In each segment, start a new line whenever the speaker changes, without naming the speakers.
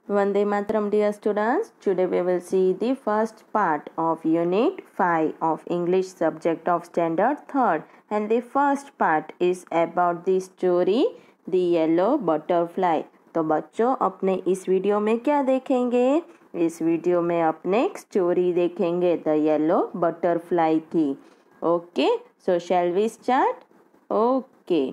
Vande Mataram, dear students. Today we will see the first part of Unit 5 of English subject of Standard 3rd. And the first part is about the story The Yellow Butterfly. तो बच्चों अपने इस video में क्या देखेंगे? इस video में अपने एक स्टोरी देखेंगे द येलो बटरफ्लाई की. Okay, so shall we start? Okay.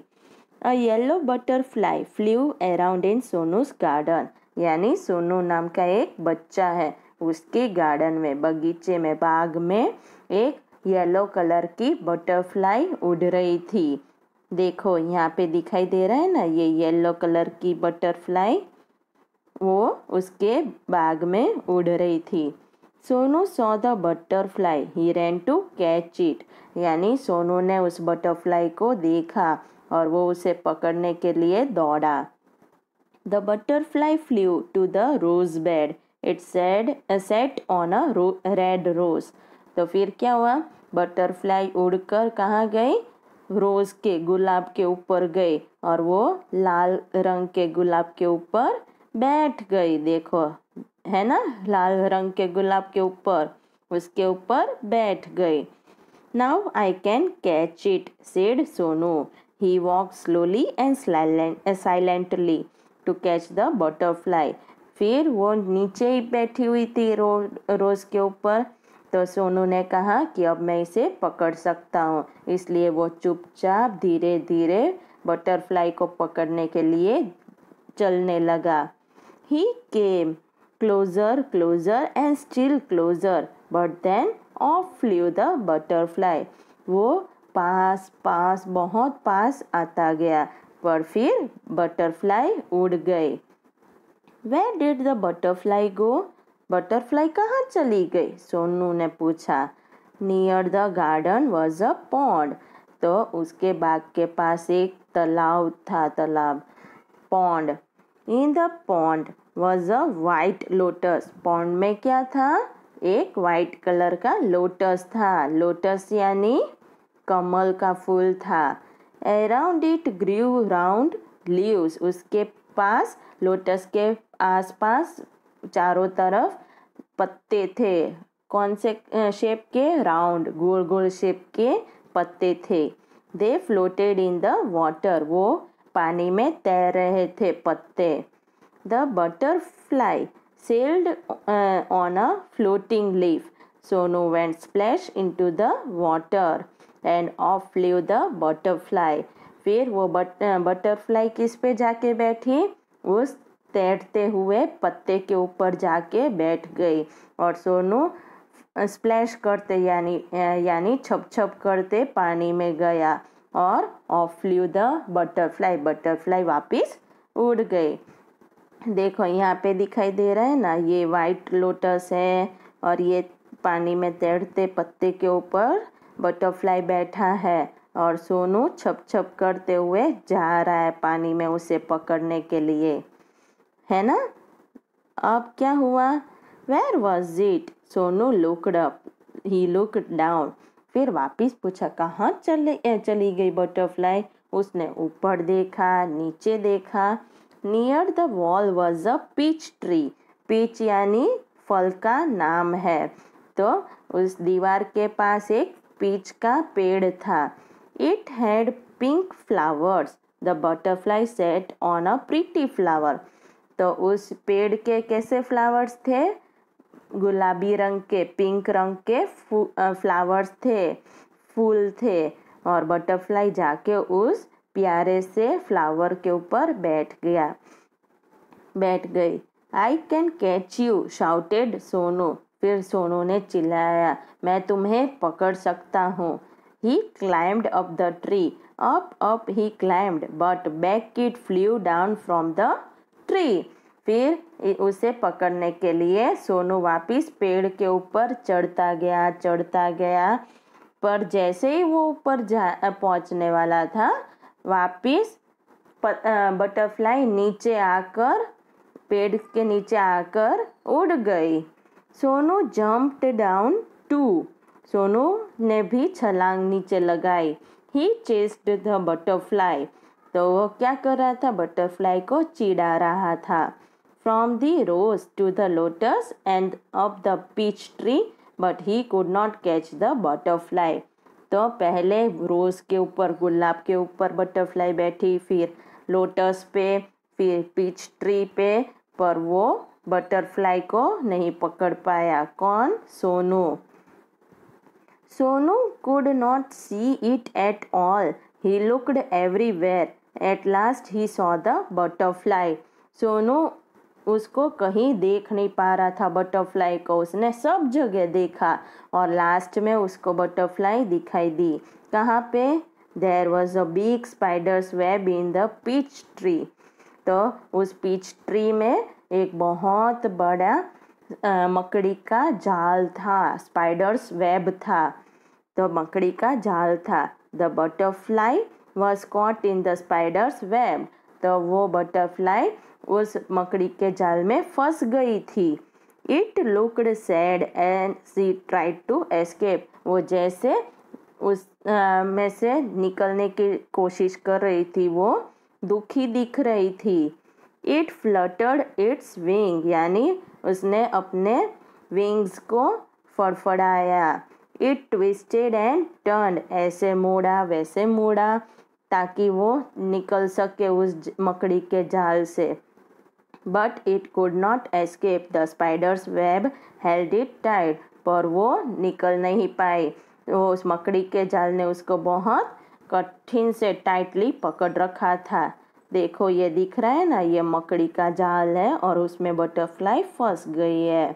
A yellow butterfly flew around in सोनू's garden. यानी सोनू नाम का एक बच्चा है, उसके गार्डन में, बगीचे में, बाग में एक येलो कलर की बटरफ्लाई उड़ रही थी. देखो यहाँ पे दिखाई दे रहा है ना, ये येलो कलर की बटरफ्लाई वो उसके बाग में उड़ रही थी. Sonu saw the butterfly, he ran to catch it. यानी सोनू ने उस बटरफ्लाई को देखा और वो उसे पकड़ने के लिए दौड़ा. The butterfly flew to the rose bed. It sat on a red rose. तो फिर क्या हुआ? बटरफ्लाई उड़कर कहाँ गई? रोज के, गुलाब के ऊपर गई और वो लाल रंग के गुलाब के ऊपर बैठ गई. देखो है ना, लाल रंग के गुलाब के ऊपर, उसके ऊपर बैठ गई. Now I can catch it, said Sonu. He walked slowly and silently to catch the butterfly. फिर वो नीचे ही बैठी हुई थी रोज के ऊपर. तो सोनू ने कहा कि अब मैं इसे पकड़ सकता हूँ, इसलिए वो चुपचाप धीरे धीरे बटरफ्लाई को पकड़ने के लिए चलने लगा. He came closer, closer and still closer, but then off flew the butterfly. वो पास पास, बहुत पास आता गया, पर फिर बटरफ्लाई उड़ गई. Where did the butterfly go? Butterfly कहाँ चली गई? सोनू ने पूछा. Near the garden was a pond. तो उसके बाग के पास एक तालाब था, तालाब, pond. In the pond was a white lotus. pond में क्या था? एक वाइट कलर का लोटस था. लोटस यानी कमल का फूल था. Around it grew round leaves. उसके पास, लोटस के आसपास चारों तरफ पत्ते थे. कौन से शेप के? राउंड, गोल गोल शेप के पत्ते थे. They floated in the water. वो पानी में तैर रहे थे पत्ते. The butterfly sailed on a floating leaf. Sonu went splash into the water and off flew the butterfly. फिर वो बटरफ्लाई किस पे जाके बैठी? उस तैरते हुए पत्ते के ऊपर जाके बैठ गई और सोनू स्प्लैश करते यानी छप छप करते पानी में गया और of flu the butterfly. Butterfly वापस उड़ गई. देखो यहाँ पे दिखाई दे रहा है ना, ये वाइट लोटस है और ये पानी में तैरते पत्ते के ऊपर बटरफ्लाई बैठा है और सोनू छप छप करते हुए जा रहा है पानी में उसे पकड़ने के लिए, है ना. अब क्या हुआ? Where was it? Sonu looked up. He looked down. फिर वापिस पूछा कहाँ चली गई बटरफ्लाई? उसने ऊपर देखा, नीचे देखा. Near the wall was a peach tree. peach यानी फल का नाम है. तो उस दीवार के पास एक पीच का पेड़ था. It had pink flowers. The butterfly sat on a pretty flower. तो उस पेड़ के कैसे फ्लावर्स थे? गुलाबी रंग के, पिंक रंग के फ्लावर्स थे, फूल थे. और बटरफ्लाई जाके उस प्यारे से फ्लावर के ऊपर बैठ गई. I can catch you, shouted Sonu. फिर सोनू ने चिल्लाया, मैं तुम्हें पकड़ सकता हूँ. He climbed up the tree. Up he climbed, but back it flew down from the tree. फिर उसे पकड़ने के लिए सोनू वापिस पेड़ के ऊपर चढ़ता गया, पर जैसे ही वो ऊपर पहुँचने वाला था, वापिस बटरफ्लाई पेड़ के नीचे आकर उड़ गई. Sonu jumped down too. Sonu ने भी छलांग नीचे लगाई. He chased the butterfly. तो वो क्या कर रहा था? बटरफ्लाई को चिढ़ा रहा था. from the rose to the lotus and up the peach tree, but he could not catch the butterfly. तो पहले रोज़ के ऊपर, गुलाब के ऊपर बटरफ्लाई बैठी, फिर लोटस पे, फिर पीच ट्री पे, पर वो बटरफ्लाई को नहीं पकड़ पाया। कौन? Sonu. Sonu could not see it at all. He looked everywhere. At last he saw the butterfly. Sonu उसको कहीं देख नहीं पा रहा था बटरफ्लाई को, उसने सब जगह देखा और लास्ट में उसको बटरफ्लाई दिखाई दी। कहाँ पे? There was a big spider's web in the peach tree. तो उस पीच ट्री में एक बहुत बड़ा मकड़ी का जाल था, स्पाइडर्स वेब था, तो मकड़ी का जाल था। The butterfly was caught in the spiders web, तो वो बटरफ्लाई उस मकड़ी के जाल में फंस गई थी। It looked sad and she tried to escape, वो जैसे उस में से निकलने की कोशिश कर रही थी, वो दुखी दिख रही थी। इट फ्लटर्ड इट्स विंग, यानी उसने अपने विंग्स को फड़फड़ाया। इट ट्विस्टेड एंड टर्न्ड, ऐसे मोड़ा वैसे मोड़ा ताकि वो निकल सके उस मकड़ी के जाल से। But it could not escape, the spiders web held it tight, पर वो निकल नहीं पाई, तो उस मकड़ी के जाल ने उसको बहुत कठिन से टाइटली पकड़ रखा था। देखो ये दिख रहा है ना, ये मकड़ी का जाल है और उसमें बटरफ्लाई फंस गई है।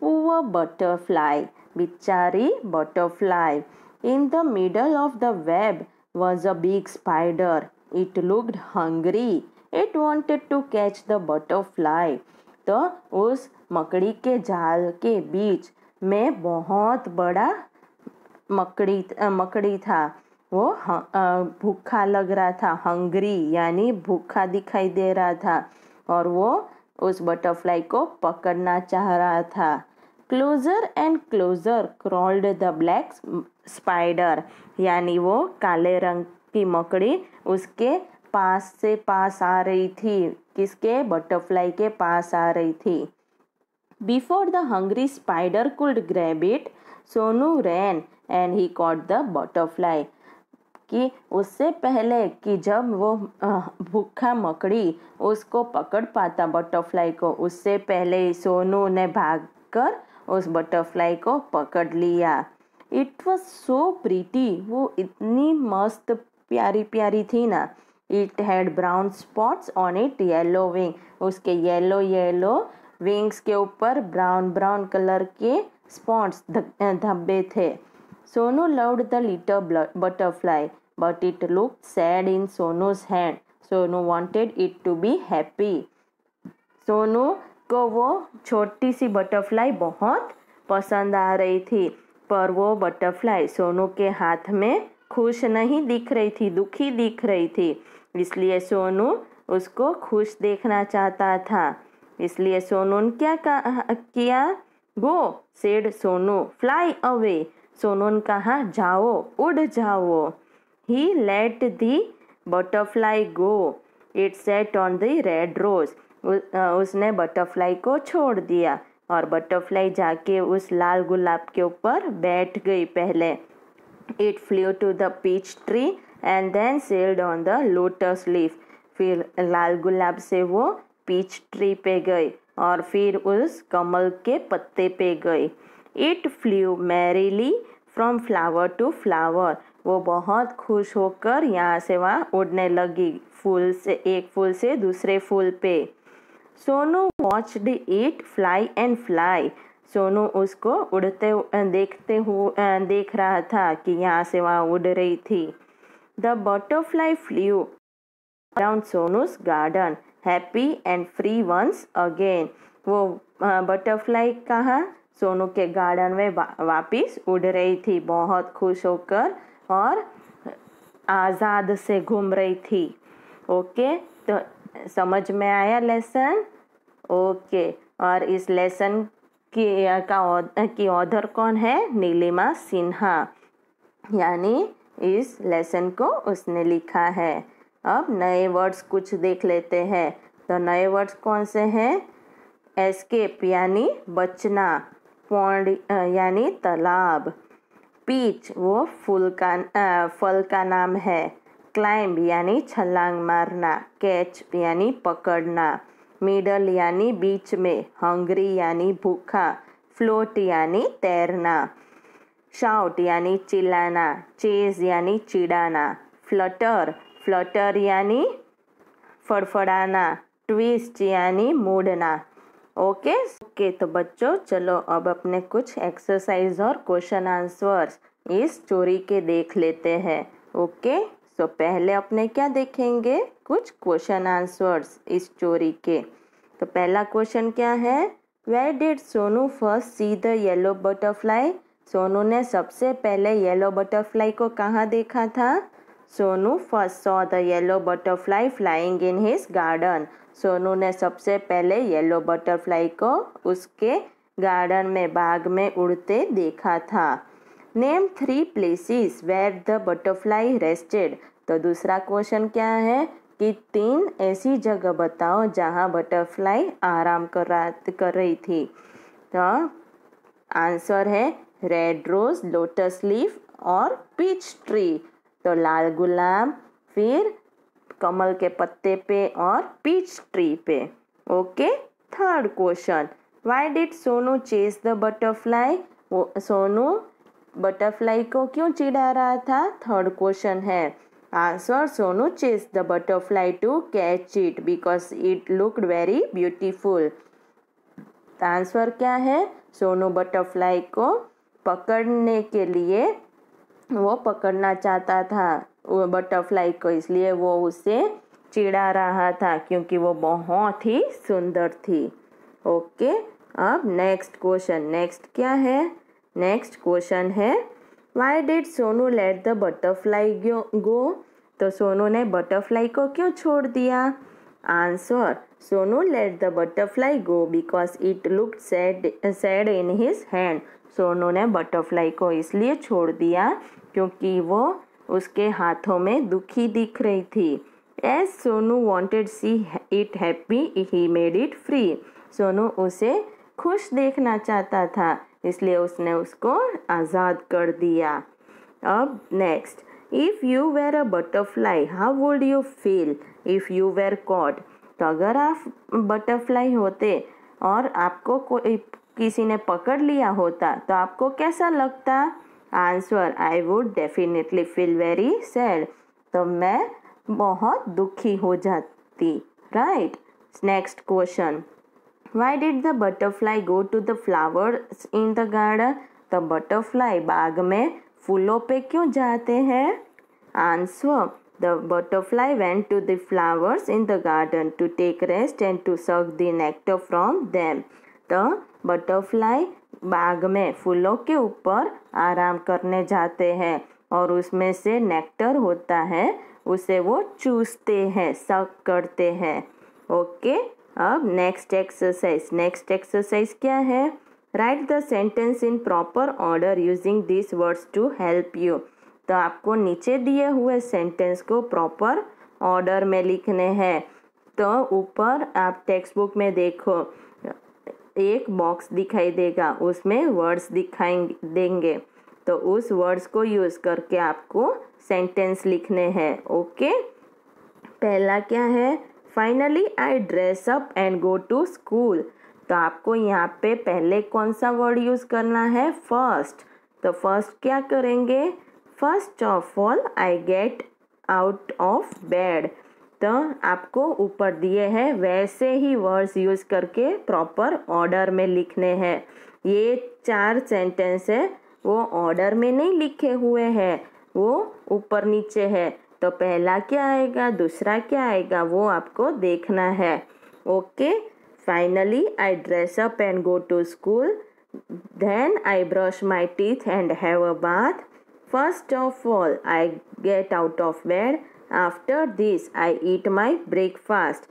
पुअर बटरफ्लाई, बिचारी butterfly. In the middle of the web was a big spider. It looked hungry. It wanted to catch the butterfly. तो उस मकड़ी के जाल के बीच में बहुत बड़ा मकड़ी था। वो भूखा लग रहा था, हंग्री यानी भूखा दिखाई दे रहा था, और वो उस बटरफ्लाई को पकड़ना चाह रहा था। Closer and closer crawled the black spider, यानी वो काले रंग की मकड़ी उसके पास से पास आ रही थी। किसके? बटरफ्लाई के पास आ रही थी। Before the hungry spider could grab it, Sonu ran and he caught the butterfly. कि उससे पहले कि जब वो भूखा मकड़ी उसको पकड़ पाता बटरफ्लाई को, उससे पहले ही सोनू ने भागकर उस बटरफ्लाई को पकड़ लिया। इट वॉज सो प्रीटी, वो इतनी मस्त प्यारी प्यारी थी ना। It had brown spots on it yellow wing, उसके येलो येलो विंग्स के ऊपर ब्राउन ब्राउन कलर के स्पॉट्स धब्बे थे। Sonu loved the little butterfly but it looked sad in Sonu's hand. Sonu wanted it to be happy. Sonu को वो छोटी सी बटरफ्लाई बहुत पसंद आ रही थी, पर वो बटरफ्लाई सोनू के हाथ में खुश नहीं दिख रही थी, दुखी दिख रही थी। इसलिए सोनू उसको खुश देखना चाहता था। इसलिए सोनू ने क्या किया? Go said Sonu, fly away. Sonu ने कहा जाओ, उड़ जाओ। He let the butterfly go, it sat on the red rose. उसने बटरफ्लाई को छोड़ दिया और बटरफ्लाई जाके उस लाल गुलाब के ऊपर बैठ गई पहले। It flew to the peach tree and then settled on the lotus leaf. फिर लाल गुलाब से वो पीच ट्री पे गई और फिर उस कमल के पत्ते पे गई। It flew merrily from flower to flower, वो बहुत खुश होकर यहाँ से वहाँ उड़ने लगी, फूल से एक फूल से दूसरे फूल पे। Sonu watched it fly and fly, Sonu उसको उड़ते देख रहा था कि यहाँ से वहाँ उड़ रही थी। The butterfly flew around Sonu's garden happy and free once again. वो बटरफ्लाई कहाँ? सोनू के गार्डन में वापिस उड़ रही थी, बहुत खुश होकर और आज़ाद से घूम रही थी। ओके, तो समझ में आया लेसन? ओके, और इस लेसन की ऑथर कौन है? नीलिमा सिन्हा, यानी इस लेसन को उसने लिखा है। अब नए वर्ड्स कुछ देख लेते हैं। तो नए वर्ड्स कौन से हैं? एस्केप यानी बचना, पॉन्ड यानी तालाब, पीच वो फल का नाम है, क्लाइंब यानी छलांग मारना, कैच यानी पकड़ना, मिडल यानी बीच में, हंग्री यानी भूखा, फ्लोट यानी तैरना, शाउट यानी चिल्लाना, चेज यानी चिढ़ाना, फ्लटर यानी फड़फड़ाना, ट्विस्ट यानी मोड़ना। ओके तो बच्चों चलो अब अपने कुछ एक्सरसाइज और क्वेश्चन आंसर्स इस स्टोरी के देख लेते हैं। ओके तो पहले अपने क्या देखेंगे? कुछ क्वेश्चन आंसर्स इस स्टोरी के। तो पहला क्वेश्चन क्या है? Where did Sonu first see the yellow butterfly? Sonu ने सबसे पहले येलो बटरफ्लाई को कहाँ देखा था? Sonu first saw the yellow butterfly flying in his garden. Sonu ने सबसे पहले येलो बटरफ्लाई को उसके गार्डन में, बाग में उड़ते देखा था। Name 3 places where the butterfly rested. तो दूसरा क्वेश्चन क्या है कि 3 ऐसी जगह बताओ जहाँ बटरफ्लाई आराम कर रही थी। तो आंसर है रेड रोज, लोटस लीफ और पीच ट्री। तो लाल गुलाब, फिर कमल के पत्ते पे और पीच ट्री पे। Okay third question, why did Sonu chase the butterfly? वो सोनू बटरफ्लाई को क्यों चिढ़ा रहा था? थर्ड क्वेश्चन है। Answer Sonu chase the butterfly to catch it because it looked very beautiful. Answer क्या है? सोनू बटरफ्लाई को पकड़ने के लिए वो पकड़ना चाहता था वो बटरफ्लाई को, इसलिए वो उसे चिढ़ा रहा था क्योंकि वो बहुत ही सुंदर थी। ओके अब नेक्स्ट क्वेश्चन, नेक्स्ट क्या है? नेक्स्ट क्वेश्चन है why did Sonu let the butterfly go? तो सोनू ने बटरफ्लाई को क्यों छोड़ दिया? Answer Sonu let the butterfly go because it looked sad in his hand. Sonu ने बटरफ्लाई को इसलिए छोड़ दिया क्योंकि वो उसके हाथों में दुखी दिख रही थी। As Sonu wanted see it happy he made it free. Sonu उसे खुश देखना चाहता था इसलिए उसने उसको आज़ाद कर दिया। अब next, if you were a butterfly how would you feel if you were caught? तो अगर आप बटरफ्लाई होते और आपको कोई किसी ने पकड़ लिया होता तो आपको कैसा लगता? Answer I would definitely feel very sad. तो मैं बहुत दुखी हो जाती। Right next question, why did the butterfly go to the flowers in the garden? तो बटरफ्लाई बाग में फूलों पे क्यों जाते हैं? Answer the butterfly went to the flowers in the garden to take rest and to suck the nectar from them. तो butterfly बाग में फूलों के ऊपर आराम करने जाते हैं और उसमें से नेक्टर होता है उसे वो चूसते हैं, सक करते हैं। ओके अब नेक्स्ट एक्सरसाइज क्या है? Write the sentence in proper order using this words to help you. तो आपको नीचे दिए हुए सेंटेंस को प्रॉपर ऑर्डर में लिखने हैं। तो ऊपर आप टेक्स्ट बुक में देखो एक बॉक्स दिखाई देगा, उसमें वर्ड्स दिखाई देंगे, तो उस वर्ड्स को यूज़ करके आपको सेंटेंस लिखने हैं। ओके पहला क्या है? Finally I dress up and go to school. तो आपको यहाँ पे पहले कौन सा वर्ड यूज़ करना है? फर्स्ट। तो फर्स्ट क्या करेंगे? First of all I get out of bed. तो आपको ऊपर दिए हैं वैसे ही वर्ड्स यूज़ करके प्रॉपर ऑर्डर में लिखने हैं। ये 4 सेंटेंस है वो ऑर्डर में नहीं लिखे हुए हैं, वो ऊपर नीचे है। तो पहला क्या आएगा, दूसरा क्या आएगा, वो आपको देखना है। Okay finally I dress up and go to school, then I brush my teeth and have a bath, first of all I get out of bed, after this I eat my breakfast.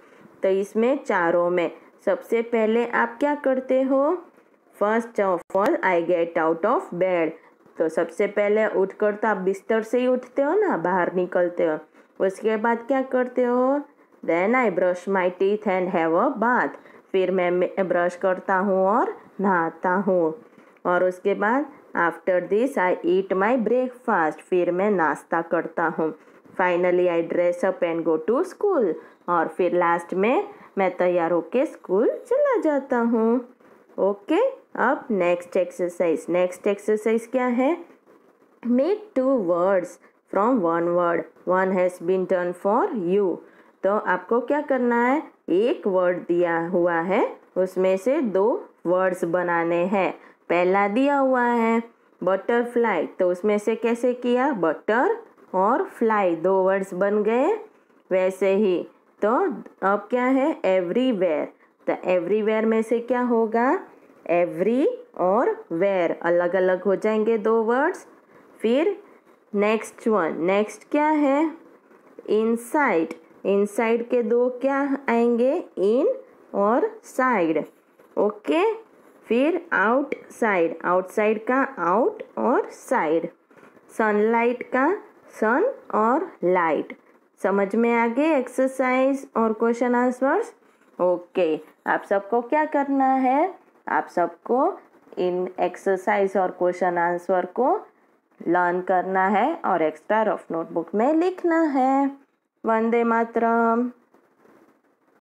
तो इसमें चारों में सबसे पहले आप क्या करते हो? First of all I get out of bed. तो सबसे पहले उठकर तो आप बिस्तर से ही उठते हो ना, बाहर निकलते हो। उसके बाद क्या करते हो? Then I brush my teeth and have a bath, फिर मैं ब्रश करता हूँ और नहाता हूँ। और उसके बाद after this I eat my breakfast, फिर मैं नाश्ता करता हूँ। Finally I dress up and go to school, और फिर लास्ट में मैं तैयार होके स्कूल चला जाता हूँ। ओके, अब नेक्स्ट एक्सरसाइज क्या है? Make 2 words from 1 word, 1 has been done for you. तो आपको क्या करना है? एक वर्ड दिया हुआ है, उसमें से 2 वर्ड्स बनाने हैं। पहला दिया हुआ है बटरफ्लाई, तो उसमें से कैसे किया? बटर और फ्लाई 2 वर्ड्स बन गए। वैसे ही तो अब क्या है? एवरीवेयर, तो एवरीवेयर में से क्या होगा? एवरी और वेयर अलग अलग हो जाएंगे 2 वर्ड्स। फिर नेक्स्ट क्या है? इनसाइड, इनसाइड के 2 क्या आएंगे? इन और साइड। ओके, फिर आउटसाइड, आउटसाइड का आउट और साइड। सनलाइट का सन और लाइट। समझ में आ गए एक्सरसाइज और क्वेश्चन आंसर्स? ओके, आप सबको क्या करना है? आप सबको इन एक्सरसाइज और क्वेश्चन आंसर को लर्न करना है और एक्स्ट्रा रफ नोटबुक में लिखना है। वंदे मातरम।